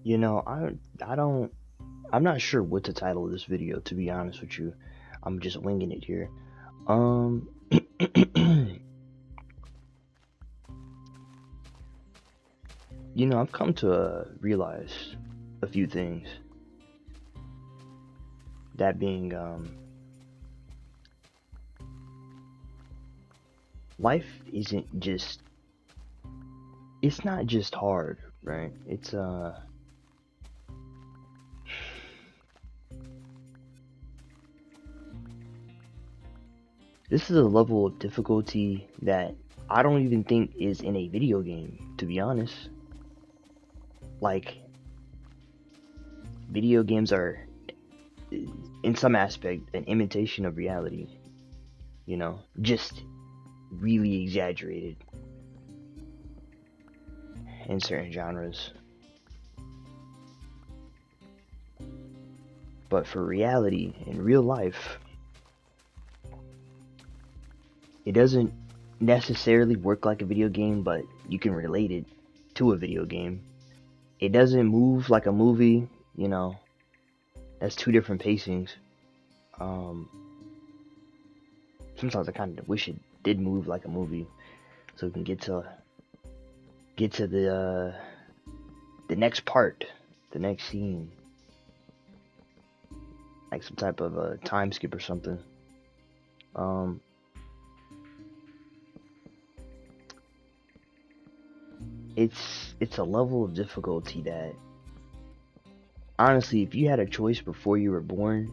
You know, I don't I'm not sure what to title this video, to be honest with you. I'm just winging it here. Um I've come to realize a few things. That being life isn't just it's not just hard, right? It's this is a level of difficulty that I don't even think is in a video game, to be honest. Like, video games are, in some aspect, an imitation of reality, just really exaggerated in certain genres. But for reality, in real life, it doesn't necessarily work like a video game, but you can relate it to a video game. It doesn't move like a movie, that's two different pacings. Sometimes I kind of wish it did move like a movie, so we can get to the next part, the next scene, like some type of a time skip or something. It's a level of difficulty that, honestly, if you had a choice before you were born,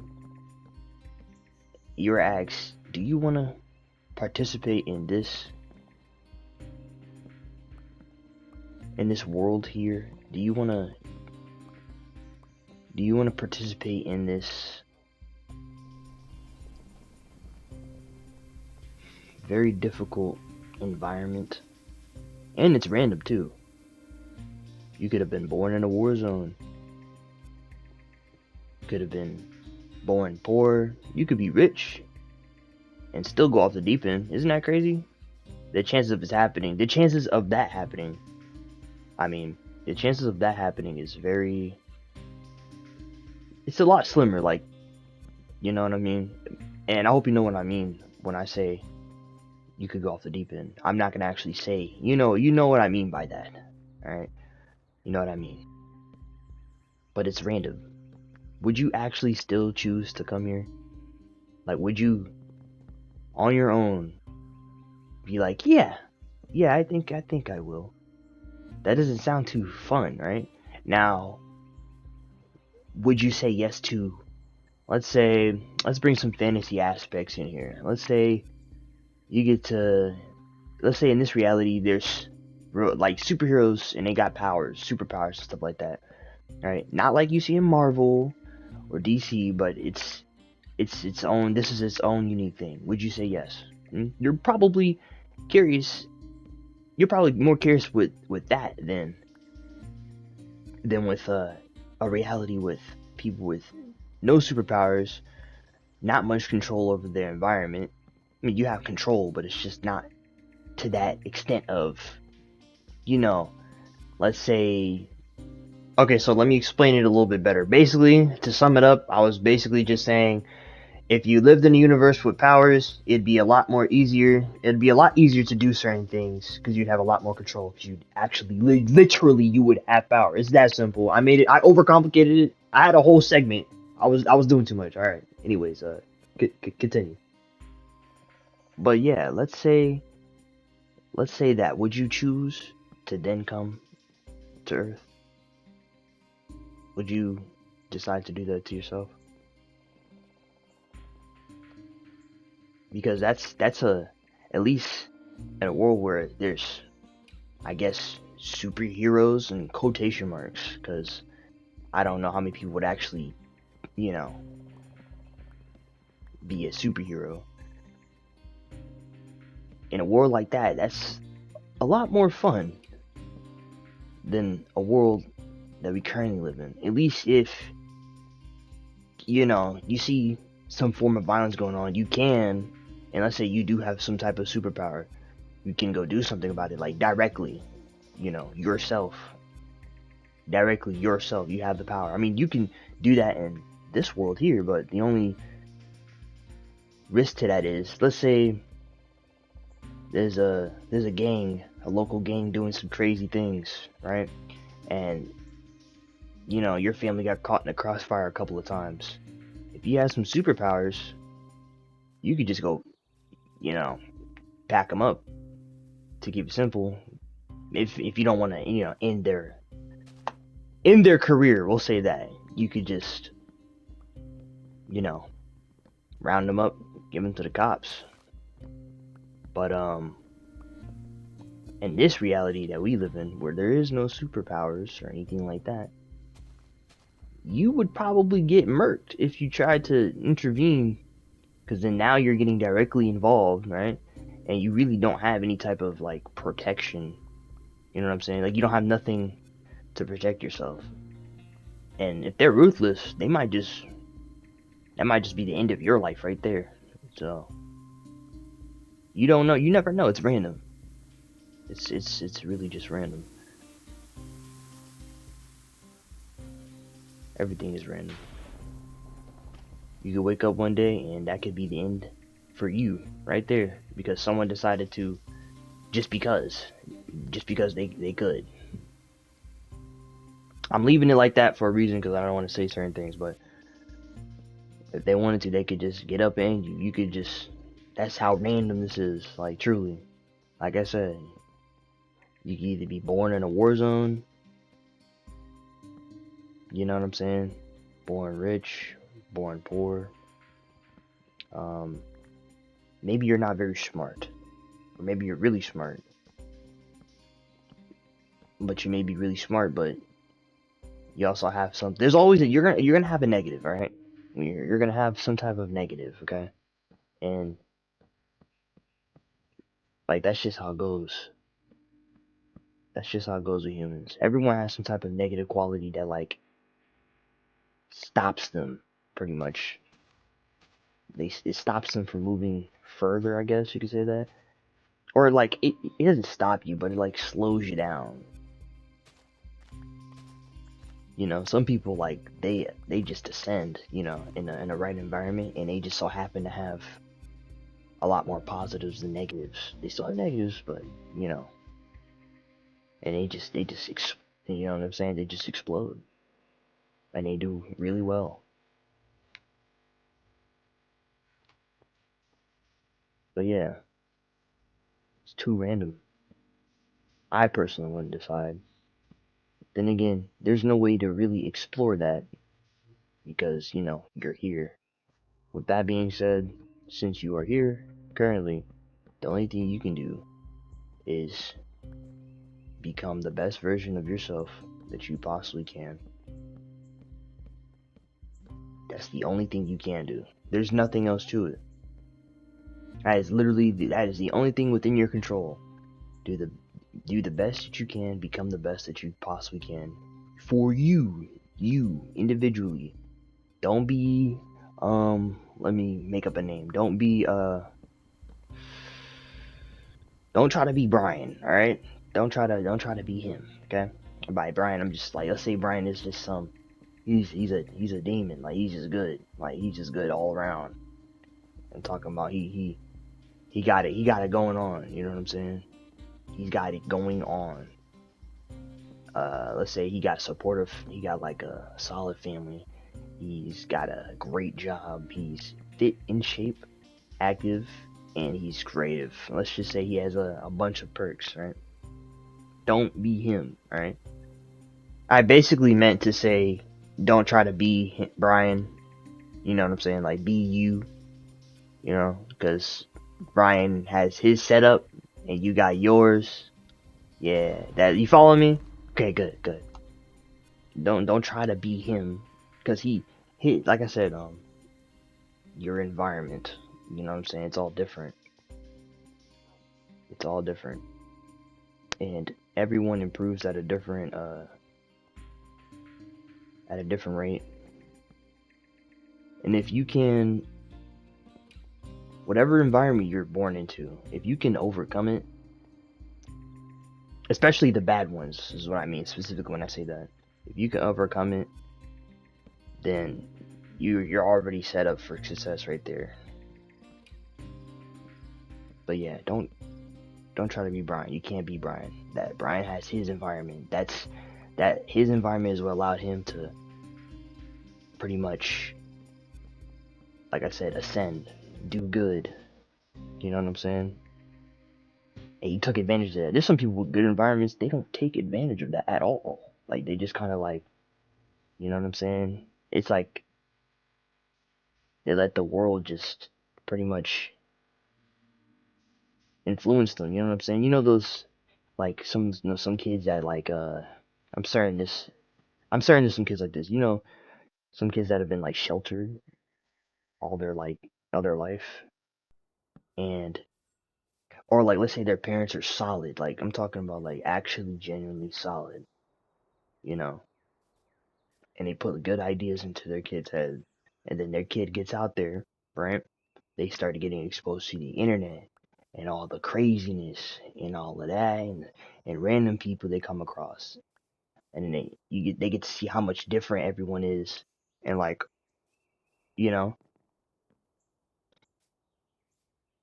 you were asked, do you want to participate in this world here? Do you want to participate in this very difficult environment? And it's random too. You could have been born in a war zone. You could have been born poor. You could be rich and still go off the deep end. Isn't that crazy? The chances of that happening is it's a lot slimmer, like, you know what I mean? And I hope you know what I mean when I say you could go off the deep end. I'm not gonna actually say, you know what I mean by that, alright? You know what I mean. But it's random. Would you actually still choose to come here? Like, would you, on your own, be like, yeah, I think I will. That doesn't sound too fun, right? Now, would you say yes to, let's bring some fantasy aspects in here. Let's say in this reality, there's like superheroes and they got superpowers and stuff like that. Right? Not like you see in Marvel or DC, but it's its own. This is its own unique thing. Would you say yes? You're probably curious. You're probably more curious with that than with a reality with people with no superpowers, not much control over their environment. I mean, you have control, but it's just not to that extent of, let's say. Okay, so let me explain it a little bit better. Basically, to sum it up, I was basically just saying, if you lived in a universe with powers, it'd be a lot easier to do certain things because you'd have a lot more control because you'd actually, literally, you would have power. It's that simple. I overcomplicated it. I had a whole segment. I was doing too much. All right. Anyways, continue. But yeah, let's say that. Would you choose to then come to Earth? Would you decide to do that to yourself? Because that's at least in a world where there's, I guess, superheroes and quotation marks, because I don't know how many people would actually, be a superhero. In a world like that, that's a lot more fun than a world that we currently live in. At least if, you see some form of violence going on, you can, and let's say you do have some type of superpower, you can go do something about it, like directly, yourself. directly yourself. You have the power. I mean, you can do that in this world here, but the only risk to that is, let's say there's a gang, a local gang doing some crazy things, right? And you know, your family got caught in a crossfire a couple of times. If you have some superpowers, you could just go, you know, pack them up. To keep it simple, if you don't want to, you know, end their career, we'll say that you could just, you know, round them up, give them to the cops. But in this reality that we live in, where there is no superpowers or anything like that, you would probably get murked if you tried to intervene, because then now you're getting directly involved, right? And you really don't have any type of like protection. You know what I'm saying? Like, you don't have nothing to protect yourself. And if they're ruthless, that might just be the end of your life right there. So you don't know. You never know. It's random. It's really just random. Everything is random. You could wake up one day and that could be the end for you right there, because someone decided to, just because they could. I'm leaving it like that for a reason, because I don't want to say certain things, but if they wanted to, they could just get up and you could just, that's how random this is. Like, truly, like I said, you could either be born in a war zone, you know what I'm saying, born rich, born poor. Maybe you're not very smart, or maybe you're really smart, but you may be really smart, but you also have some, there's always you're gonna have a negative, all right? You're gonna have some type of negative, okay? And like, that's just how it goes. That's just how it goes with humans. Everyone has some type of negative quality that like stops them, pretty much. It stops them from moving further, I guess you could say that. Or like, it doesn't stop you, but it like slows you down. You know, some people, like, they just ascend, you know, in a right environment, and they just so happen to have a lot more positives than negatives. They still have negatives, but you know, and you know what I'm saying? They just explode, and they do really well. But yeah, it's too random. I personally wouldn't decide. Then again, there's no way to really explore that, because, you know, you're here. With that being said, since you are here currently, the only thing you can do is become the best version of yourself that you possibly can. That's the only thing you can do. There's nothing else to it. That is the only thing within your control. Do the best that you can, become the best that you possibly can. For you individually. Don't be, let me make up a name. Don't try to be Brian, alright? Don't try to be him, okay? And by Brian, I'm just like, let's say Brian is just he's a demon, like he's just good. Like, he's just good all around. I'm talking about he got it going on, you know what I'm saying? He's got it going on. Let's say he got like a solid family. He's got a great job. He's fit, in shape, active, and he's creative. Let's just say he has a bunch of perks, right? Don't be him, alright? I basically meant to say, don't try to be Brian. You know what I'm saying? Like, be you. You know, because Brian has his setup, and you got yours. Yeah, that, you follow me? Okay, good. Don't try to be him, because he like I said, your environment, you know what I'm saying, it's all different. And everyone improves at a different rate. And if you can, whatever environment you're born into, if you can overcome it, especially the bad ones is what I mean specifically when I say that. If you can overcome it, then you're already set up for success right there. But yeah, don't try to be Brian. You can't be Brian. That Brian has his environment. That his environment is what allowed him to pretty much, like I said, ascend, do good. You know what I'm saying? And he took advantage of that. There's some people with good environments, they don't take advantage of that at all. Like they just kind of like, you know what I'm saying? It's like they let the world just pretty much influence them. You know what I'm saying? You know those like some kids that like I'm starting this I'm starting to some kids like this. You know some kids that have been like sheltered all their like all their life, and or like let's say their parents are solid. Like I'm talking about like actually genuinely solid. You know, and they put good ideas into their kid's head, and then their kid gets out there, right? They started getting exposed to the internet and all the craziness and all of that, and random people they come across, and then they get to see how much different everyone is, and like you know,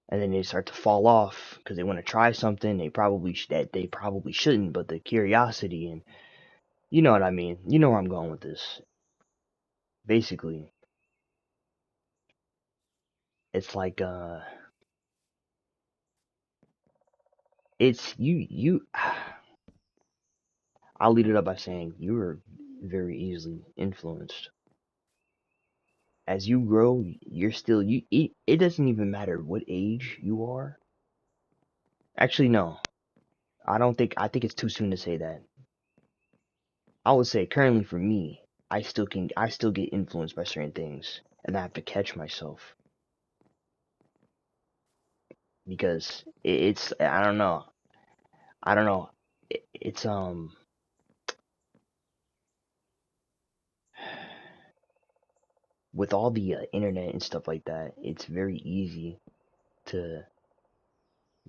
and then they start to fall off because they want to try something that they probably shouldn't, but the curiosity and you know what I mean. You know where I'm going with this. Basically, it's like it's you. I'll lead it up by saying you are very easily influenced. As you grow, you're still it doesn't even matter what age you are. Actually, no. I think it's too soon to say that. I would say currently for me, I still get influenced by certain things and I have to catch myself because it's I don't know. I don't know. It's with all the internet and stuff like that, it's very easy to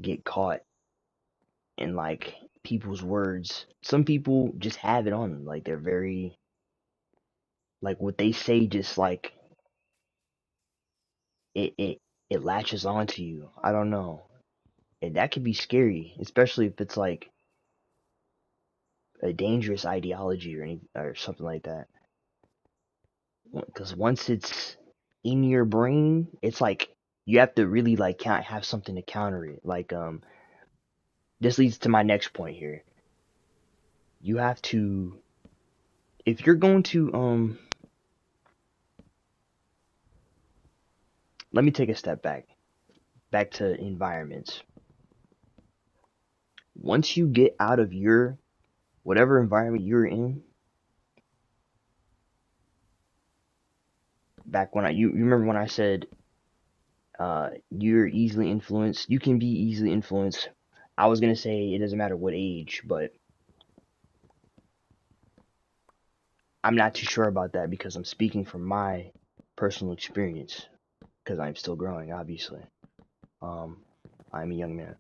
get caught in like people's words. Some people just have it on them. Like they're very like what they say just like it it latches onto you. I don't know. And that could be scary, especially if it's like a dangerous ideology or something like that. Because once it's in your brain, it's like you have to really like can't have something to counter it. Like this leads to my next point here. You have to if you're going to let me take a step back to environments. Once you get out of your whatever environment you're in, back when you remember when I said you're easily influenced, you can be easily influenced. I was gonna say it doesn't matter what age, but I'm not too sure about that because I'm speaking from my personal experience because I'm still growing, obviously. Um, I'm a young man,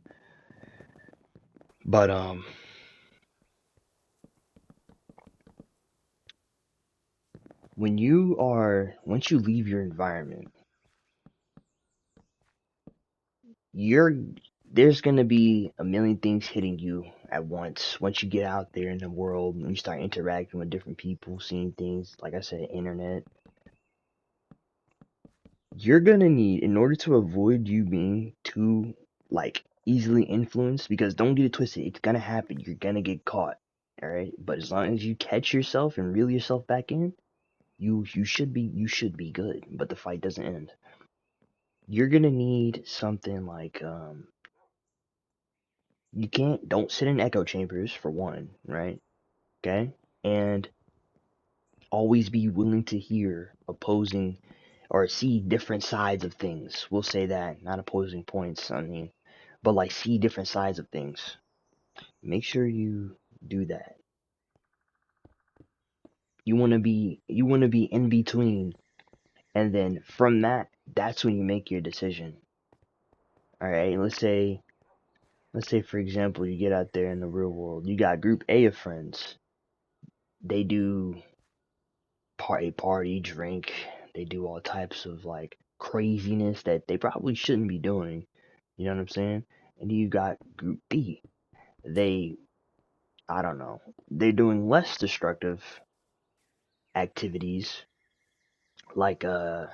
but once you leave your environment, you're there's gonna be a million things hitting you at once. Once you get out there in the world and you start interacting with different people, seeing things, like I said, internet, you're gonna need, in order to avoid you being too, like, easily influenced, because don't get it twisted, it's gonna happen. You're gonna get caught, alright? But as long as you catch yourself and reel yourself back in, you should be good, but the fight doesn't end. You're gonna need something like you don't sit in echo chambers for one, right? Okay? And always be willing to hear opposing or see different sides of things. We'll say that, not opposing points, I mean, but like see different sides of things. Make sure you do that. You want to be in between, and then from that, that's when you make your decision. All right, let's say for example, you get out there in the real world. You got group A of friends. they do party, drink. They do all types of like craziness that they probably shouldn't be doing. You know what I'm saying? And you got group B. They, I don't know, they're doing less destructive activities, like like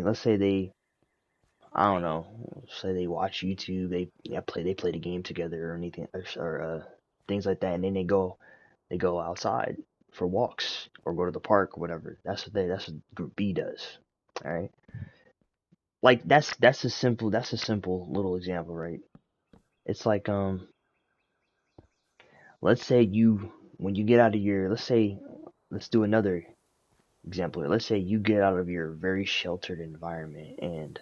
let's say they, I don't know, say they watch YouTube, they play the game together or anything, or things like that, and then they go outside for walks or go to the park or whatever. That's what group B does. All right, like that's a simple little example, right? It's like let's say you when you get out of your let's do another example here. Let's say you get out of your very sheltered environment and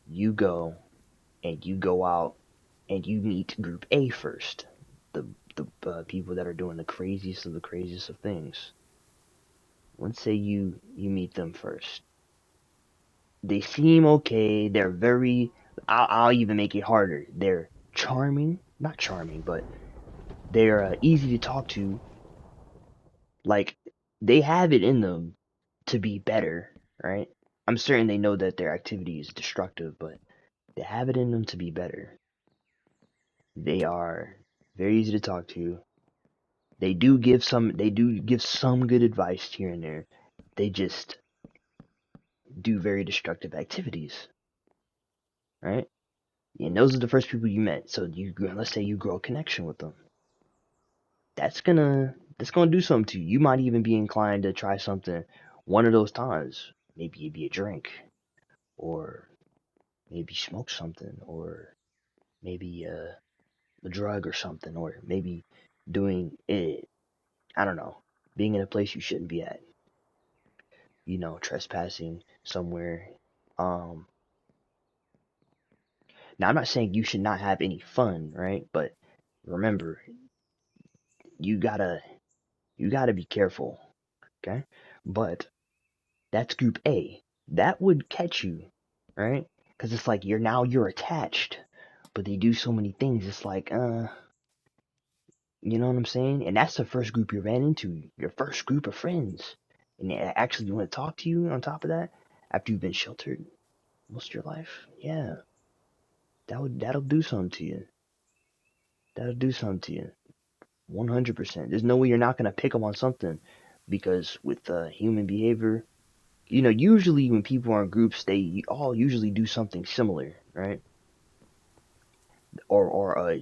you go you go out and you meet group A first. The people that are doing the craziest of things. Let's say you meet them first. They seem okay. They're very. I'll even make it harder. They're charming, not charming, but they're easy to talk to. Like they have it in them to be better, right? I'm certain they know that their activity is destructive, but they have it in them to be better. They are very easy to talk to. They do give some good advice here and there. They just do very destructive activities, right? And those are the first people you met. So let's say you grow a connection with them. That's gonna do something to you. You might even be inclined to try something one of those times. Maybe it'd be a drink, or maybe smoke something, or maybe a drug or something, or maybe doing it. I don't know, being in a place you shouldn't be at. You know, trespassing somewhere. Um, Now I'm not saying you should not have any fun, right? But remember, you gotta you gotta be careful, okay? But that's group A. That would catch you, right? Because it's like you're attached, but they do so many things. It's like, you know what I'm saying? And that's the first group you ran into, your first group of friends, and they actually want to talk to you. On top of that, after you've been sheltered most of your life, yeah, that'll do something to you. That'll do something to you. 100%. There's no way you're not gonna pick up on something, because with human behavior, you know, usually when people are in groups, they all usually do something similar, right? Or are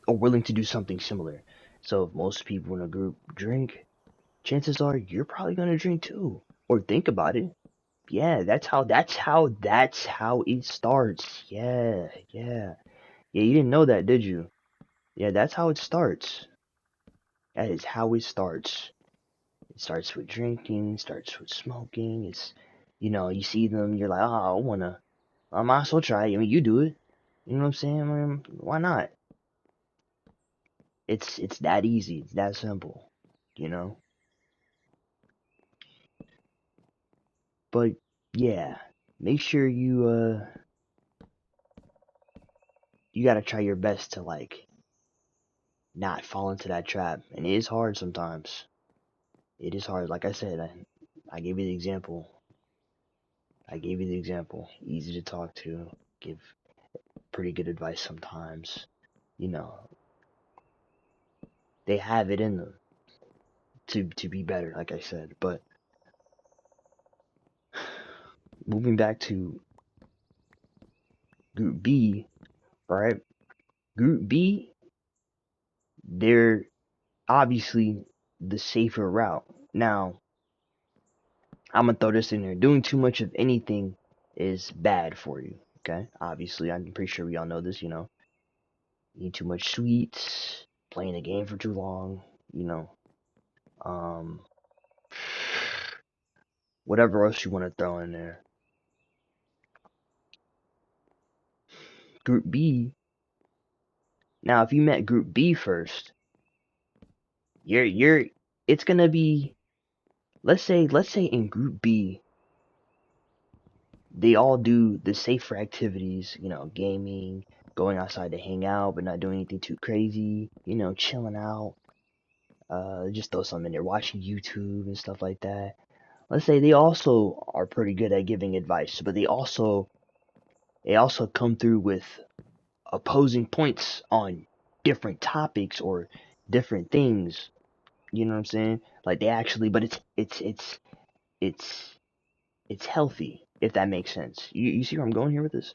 willing to do something similar. So if most people in a group drink, chances are you're probably gonna drink too. Or think about it. Yeah, that's how it starts. Yeah, you didn't know that, did you? Yeah, that's how it starts. That is how it starts. It starts with drinking, starts with smoking. It's, you know, you see them, you're like, oh, I might as well try it. I mean, you do it. You know what I'm saying? I mean, why not? It's that easy. It's that simple. You know? But yeah, make sure you gotta try your best to like not fall into that trap. And it is hard sometimes. It is hard. Like I said, I gave you the example. I gave you the example. Easy to talk to. Give pretty good advice sometimes. You know, they have it in them to be better, like I said. But moving back to Group B, right? Group B, they're obviously the safer route. Now, I'm gonna throw this in there. Doing too much of anything is bad for you. Okay, obviously, I'm pretty sure we all know this. You know, eat too much sweets, playing a game for too long. You know, um, whatever else you want to throw in there. Group B. Now, if you met Group B first, you're it's gonna be, let's say in Group B they all do the safer activities, you know, gaming, going outside to hang out but not doing anything too crazy, you know, chilling out. just throw something in there, watching YouTube and stuff like that. Let's say they also are pretty good at giving advice, but they also come through with opposing points on different topics or different things. You know what I'm saying? Like they actually, but it's it's healthy, if that makes sense. You see where I'm going here with this?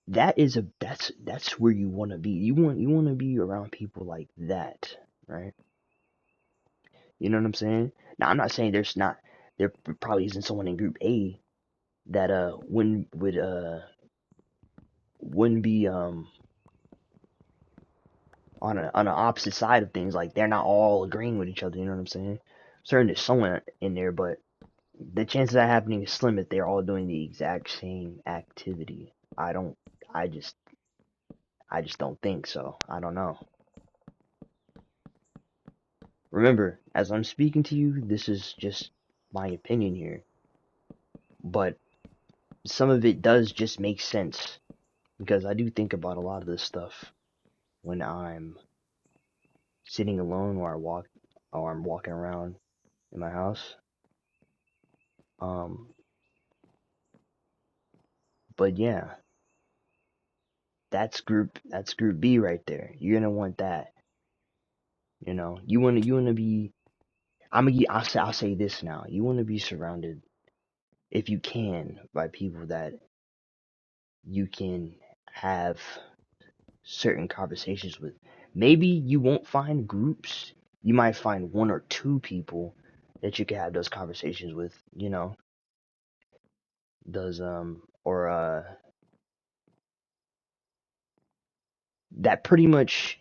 That's where you want to be. You want to be around people like that, right? You know what I'm saying? Now I'm not saying there probably isn't someone in group A that wouldn't be on the opposite side of things. Like they're not all agreeing with each other. You know what I'm saying? Certain there's someone in there, but the chances of that happening is slim if they're all doing the exact same activity. I don't. I just. I just don't think so. I don't know. Remember, as I'm speaking to you, this is just my opinion here, but some of it does just make sense because I do think about a lot of this stuff when I'm sitting alone or I'm walking around in my house. Um, but yeah, that's group B right there. You're gonna want that. You wanna be. I'll say this now. You wanna be surrounded, if you can, by people that you can have certain conversations with. Maybe you won't find groups. You might find one or two people that you can have those conversations with. Does or that pretty much.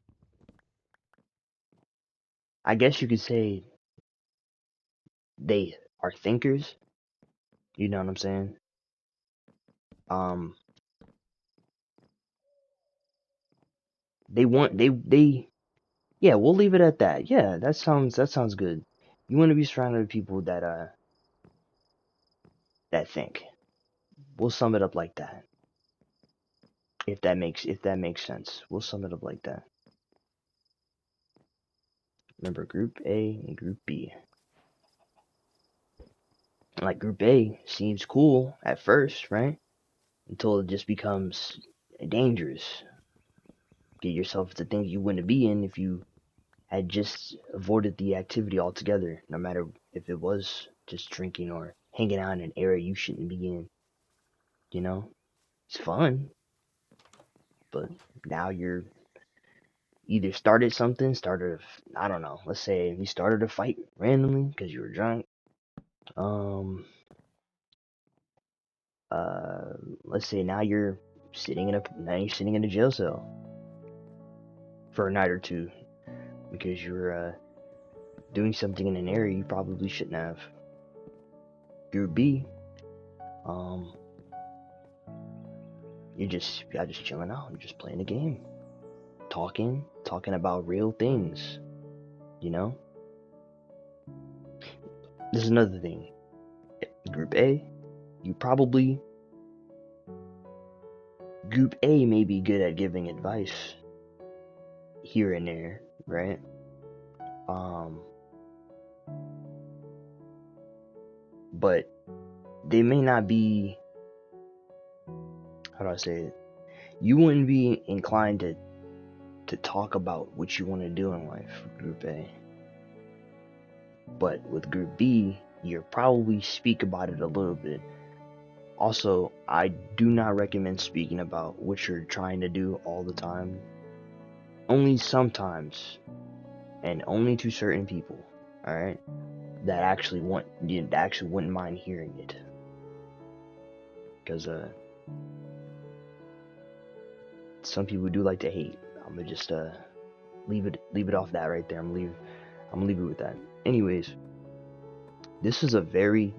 I guess you could say they are thinkers. You know what I'm saying? Um, they want they yeah. We'll leave it at that. Yeah, that sounds good. You want to be surrounded with people that think. We'll sum it up like that. If that makes sense, we'll sum it up like that. Remember, Group A and Group B. Like Group A seems cool at first, right? Until it just becomes dangerous. Get yourself to things you wouldn't be in if you had just avoided the activity altogether, no matter if it was just drinking or hanging out in an area you shouldn't be in. You know, it's fun, but now you're either I don't know. Let's say you started a fight randomly because you were drunk. Um, uh, let's say now you're sitting in a jail cell for a night or two because you're doing something in an area you probably shouldn't have. Group B, um, y'all just chilling out, you're just playing a game, talking about real things. You know, this is another thing. Group A, you probably Group A may be good at giving advice here and there, right? Um, but they may not be. How do I say it? You wouldn't be inclined to talk about what you want to do in life with Group A. But with Group B, you'll probably speak about it a little bit. Also, I do not recommend speaking about what you're trying to do all the time. Only sometimes, and only to certain people. All right, that actually wouldn't mind hearing it, because some people do like to hate. I'm gonna just leave it off that right there. I'm gonna leave it with that. Anyways, this is a very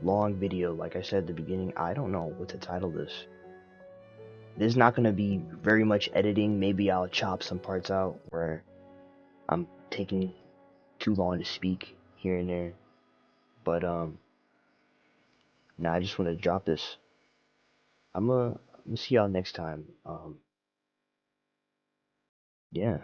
long video. Like I said at the beginning, I don't know what to title this. There's not gonna be very much editing. Maybe I'll chop some parts out where I'm taking too long to speak here and there. But nah, I just want to drop this. I'm gonna see y'all next time. Yeah.